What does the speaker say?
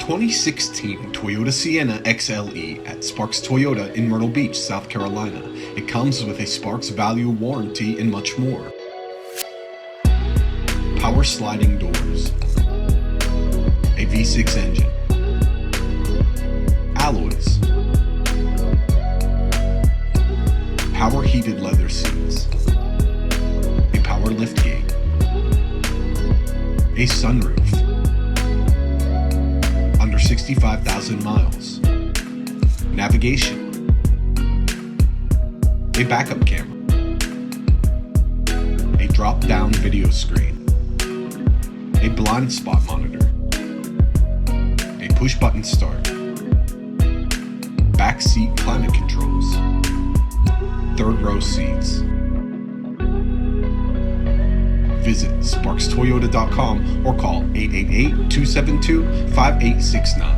2016 Toyota Sienna XLE at Sparks Toyota in Myrtle Beach, South Carolina. It comes with a Sparks Value warranty and much more. Power sliding doors, a V6 engine, alloys, power heated leather seats, a power liftgate, a sunroof, under 65,000 miles, navigation, a backup camera, a drop-down video screen, a blind spot monitor, a push-button start, back seat climate controls, third row seats. Visit sparkstoyota.com or call 888-272-5869.